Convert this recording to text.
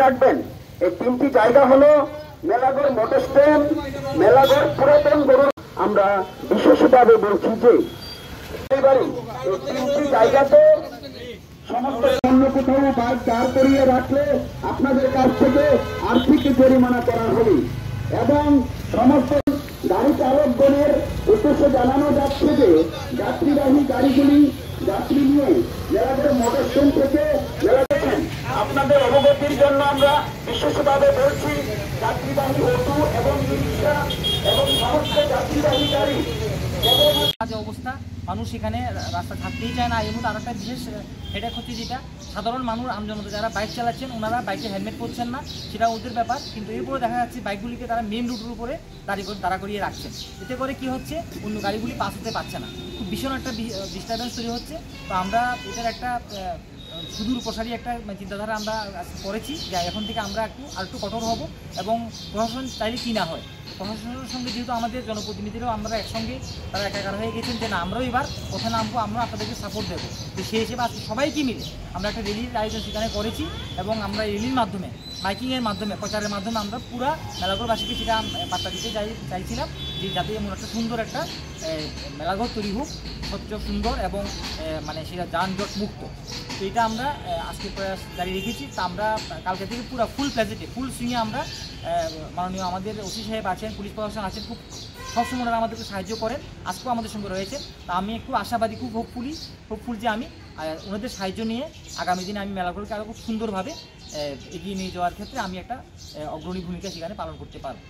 রাখবেন। এই তিনটি জায়গা হলো মেলাগড় মোটর স্ট্যান্ড, মেলাগড় পুরাতন গরু। আমরা বিশেষভাবে বলছি যে এই তিনটি জায়গাতে সমস্ত অন্য কোথাও বাইক দাঁড় করিয়ে রাখলে আপনাদের কাছ থেকে আর্থিক জরিমানা করা হবে এবং সমস্ত গাড়ি চালকগণের উদ্দেশ্যে জানানো যাচ্ছে যে যাত্রীবাহী গাড়িগুলি যাত্রী নিয়ে মেলাগড় মোটর স্ট্যান্ড থেকে আপনাদের অবগতির জন্য আমরা বিশেষভাবে বলছি যাত্রীবাহী অটো এবং রিক্সা এবং সমস্ত যাত্রীবাহী গাড়ি যে অবস্থা, মানুষ এখানে রাস্তা থাকতেই চায় না। এর মধ্যে আরেকটা বিশেষ হেডেক হচ্ছে যেটা সাধারণ মানুষ আমজনতা যারা বাইক চালাচ্ছেন ওনারা বাইকে হেলমেট পরছেন না, সেটা ওদের ব্যাপার। কিন্তু এরপরে দেখা যাচ্ছে বাইকগুলিকে তারা মেন রুটের উপরে দাঁড়া করিয়ে রাখছেন। এতে করে কি হচ্ছে, অন্য গাড়িগুলি পাস হতে পারছে না, খুব ভীষণ একটা ডিস্টারবেন্স তৈরি হচ্ছে। তো আমরা এটার একটা সুদূর প্রসারী একটা চিন্তাধারা আমরা করেছি যে এখন থেকে আমরা আরেকটু কঠোর হব এবং প্রশাসন চাইলে কি না হয়, প্রশাসনের সঙ্গে যেহেতু আমাদের জনপ্রতিনিধিরাও আমরা একসঙ্গে তারা একাকার হয়ে গেছেন যে না আমরাও এবার কোথায় নামবো, আমরা আপনাদেরকে সাপোর্ট দেবো। তো সেই হিসেবে আজকে সবাইকে মিলে আমরা একটা র্যালির আয়োজন সেখানে করেছি এবং আমরা র্যালির মাধ্যমে মাইকিংয়ের মাধ্যমে প্রচারের মাধ্যমে আমরা পুরা মেলাগড়বাসীকে সেটা বার্তা দিতে চাইছিলাম যে যাতে এমন একটা সুন্দর একটা মেলাগড় তৈরি হোক, স্বচ্ছ সুন্দর এবং মানে সেটা যানজট মুক্ত। তো এটা আমরা আজকে প্রয়াস জারি রেখেছি। তা আমরা কালকে থেকে পুরো ফুল প্লেজেটে ফুল সুইংয়ে আমরা মাননীয় আমাদের ওসি সাহেব আছেন, পুলিশ প্রশাসন আছেন, খুব সবসময় ওনারা আমাদেরকে সাহায্য করেন, আজকেও আমাদের সঙ্গে রয়েছে। তা আমি একটু আশাবাদী, খুব হোপফুল যে আমি ওনাদের সাহায্য নিয়ে আগামী দিনে আমি মেলাগড়কে আরও খুব সুন্দরভাবে এগিয়ে নিয়ে যাওয়ার ক্ষেত্রে আমি একটা অগ্রণী ভূমিকা সেখানে পালন করতে পারব।